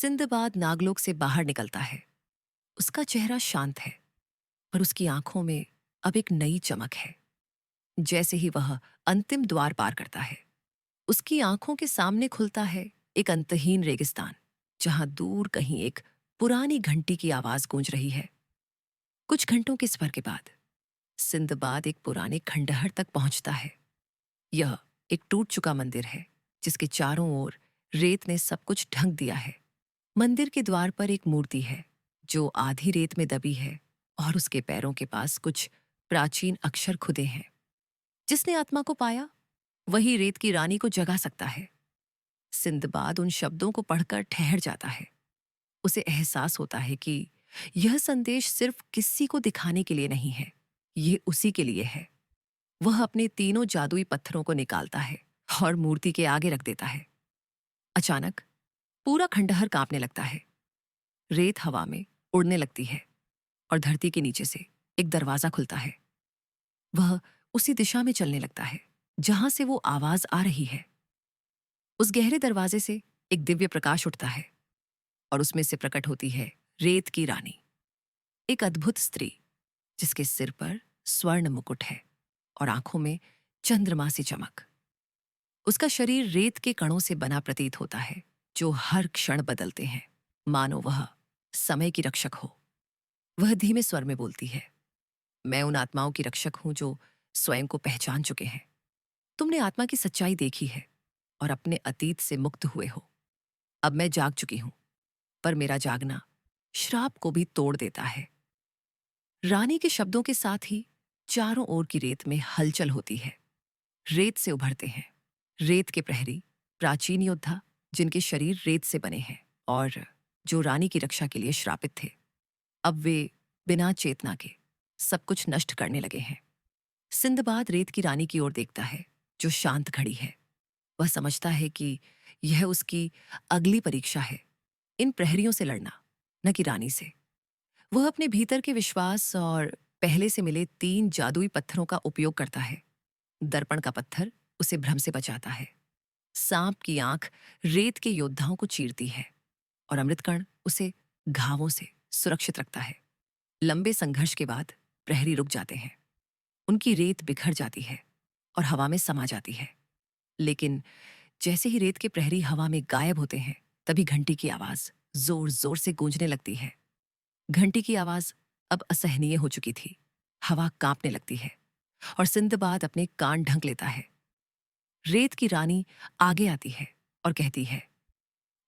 Sinbad Naglok से बाहर निकलता है। उसका चेहरा शांत है, पर उसकी आंखों में अब एक नई चमक है। जैसे ही वह अंतिम द्वार पार करता है, उसकी आंखों के सामने खुलता है एक अंतहीन रेगिस्तान, जहां दूर कहीं एक पुरानी घंटी की आवाज गूंज रही है। कुछ घंटों के सफर के बाद सिंदबाद एक पुराने खंडहर तक पहुंचता है। यह एक टूट चुका मंदिर है, जिसके चारों ओर रेत ने सब कुछ ढक दिया है। मंदिर के द्वार पर एक मूर्ति है, जो आधी रेत में दबी है, और उसके पैरों के पास कुछ प्राचीन अक्षर खुदे हैं। जिसने आत्मा को पाया, वही रेत की रानी को जगा सकता है। सिंदबाद उन शब्दों को पढ़कर ठहर जाता है। उसे एहसास होता है कि यह संदेश सिर्फ किसी को दिखाने के लिए नहीं है, ये उसी के लिए है। वह अपने तीनों जादुई पत्थरों को निकालता है और मूर्ति के आगे रख देता है। अचानक पूरा खंडहर कांपने लगता है। रेत हवा में उड़ने लगती है और धरती के नीचे से एक दरवाजा खुलता है। वह उसी दिशा में चलने लगता है जहां से वो आवाज आ रही है। उस गहरे दरवाजे से एक दिव्य प्रकाश उठता है और उसमें से प्रकट होती है रेत की रानी, एक अद्भुत स्त्री जिसके सिर पर स्वर्ण मुकुट है और आंखों में चंद्रमा सी चमक। उसका शरीर रेत के कणों से बना प्रतीत होता है, जो हर क्षण बदलते हैं, मानो वह समय की रक्षक हो। वह धीमे स्वर में बोलती है, मैं उन आत्माओं की रक्षक हूं जो स्वयं को पहचान चुके हैं। तुमने आत्मा की सच्चाई देखी है और अपने अतीत से मुक्त हुए हो। अब मैं जाग चुकी हूं, पर मेरा जागना श्राप को भी तोड़ देता है। रानी के शब्दों के साथ ही चारों ओर की रेत में हलचल होती है। रेत से उभरते हैं रेत के प्रहरी, प्राचीन योद्धा जिनके शरीर रेत से बने हैं और जो रानी की रक्षा के लिए श्रापित थे। अब वे बिना चेतना के सब कुछ नष्ट करने लगे हैं। सिंदबाद रेत की रानी की ओर देखता है, जो शांत खड़ी है। वह समझता है कि यह उसकी अगली परीक्षा है, इन प्रहरियों से लड़ना, न कि रानी से। वह अपने भीतर के विश्वास और पहले से मिले 3 जादुई पत्थरों का उपयोग करता है। दर्पण का पत्थर उसे भ्रम से बचाता है। सांप की आंख रेत के योद्धाओं को चीरती है और अमृतकण उसे घावों से सुरक्षित रखता है। लंबे संघर्ष के बाद प्रहरी रुक जाते हैं। उनकी रेत बिखर जाती है और हवा में समा जाती है। लेकिन जैसे ही रेत के प्रहरी हवा में गायब होते हैं, तभी घंटी की आवाज जोर जोर से गूंजने लगती है। घंटी की आवाज अब असहनीय हो चुकी थी। हवा कांपने लगती है और सिंदबाद अपने कान ढंक लेता है। रेत की रानी आगे आती है और कहती है,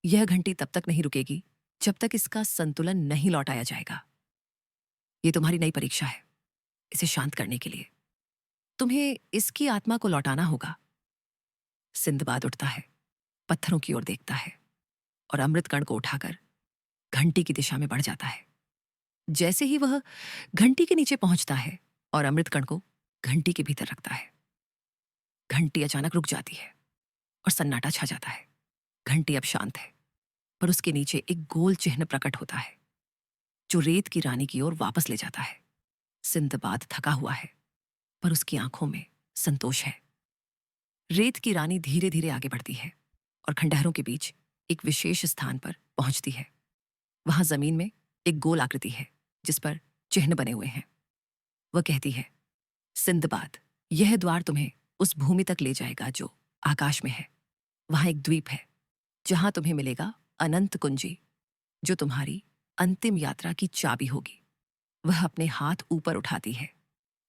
यह घंटी तब तक नहीं रुकेगी जब तक इसका संतुलन नहीं लौटाया जाएगा। ये तुम्हारी नई परीक्षा है। इसे शांत करने के लिए तुम्हें इसकी आत्मा को लौटाना होगा। सिंदबाद उठता है, पत्थरों की ओर देखता है और अमृत कण को उठाकर घंटी की दिशा में बढ़ जाता है। जैसे ही वह घंटी के नीचे पहुंचता है और अमृत कण को घंटी के भीतर रखता है, घंटी अचानक रुक जाती है और सन्नाटा छा जाता है। घंटी अब शांत है, पर उसके नीचे एक गोल चिन्ह प्रकट होता है, जो रेत की रानी की ओर वापस ले जाता है। सिंदबाद थका हुआ है, पर उसकी आंखों में संतोष है। रेत की रानी धीरे धीरे आगे बढ़ती है और खंडहरों के बीच एक विशेष स्थान पर पहुंचती है। वहां जमीन में एक गोल आकृति है, जिस पर चिन्ह बने हुए हैं। वह कहती है, सिंदबाद, यह द्वार तुम्हें उस भूमि तक ले जाएगा जो आकाश में है। वहां एक द्वीप है, जहां तुम्हें मिलेगा अनंत कुंजी, जो तुम्हारी अंतिम यात्रा की चाबी होगी। वह अपने हाथ ऊपर उठाती है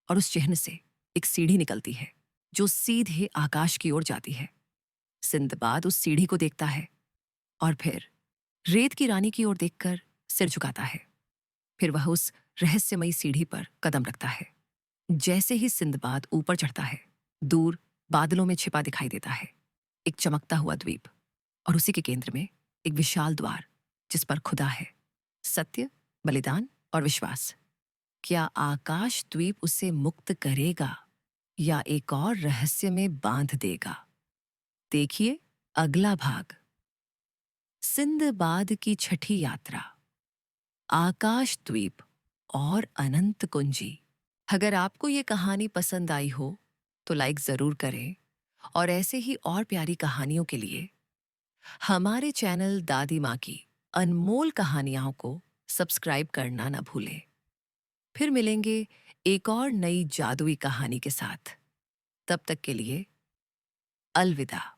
और उस चिन्ह से एक सीढ़ी निकलती है, जो सीधे आकाश की ओर जाती है। सिंदबाद उस सीढ़ी को देखता है और फिर रेत की रानी की ओर देखकर सिर झुकाता है। फिर वह उस रहस्यमयी सीढ़ी पर कदम रखता है। जैसे ही सिंदबाद ऊपर चढ़ता है, दूर बादलों में छिपा दिखाई देता है एक चमकता हुआ द्वीप, और उसी के केंद्र में एक विशाल द्वार, जिस पर खुदा है, सत्य, बलिदान और विश्वास। क्या आकाश द्वीप उसे मुक्त करेगा या एक और रहस्य में बांध देगा? देखिए अगला भाग, सिंदबाद की छठी यात्रा, आकाश द्वीप और अनंत कुंजी। अगर आपको ये कहानी पसंद आई हो तो लाइक जरूर करें, और ऐसे ही और प्यारी कहानियों के लिए हमारे चैनल दादी माँ की अनमोल कहानियों को सब्सक्राइब करना ना भूलें। फिर मिलेंगे एक और नई जादुई कहानी के साथ। तब तक के लिए अलविदा।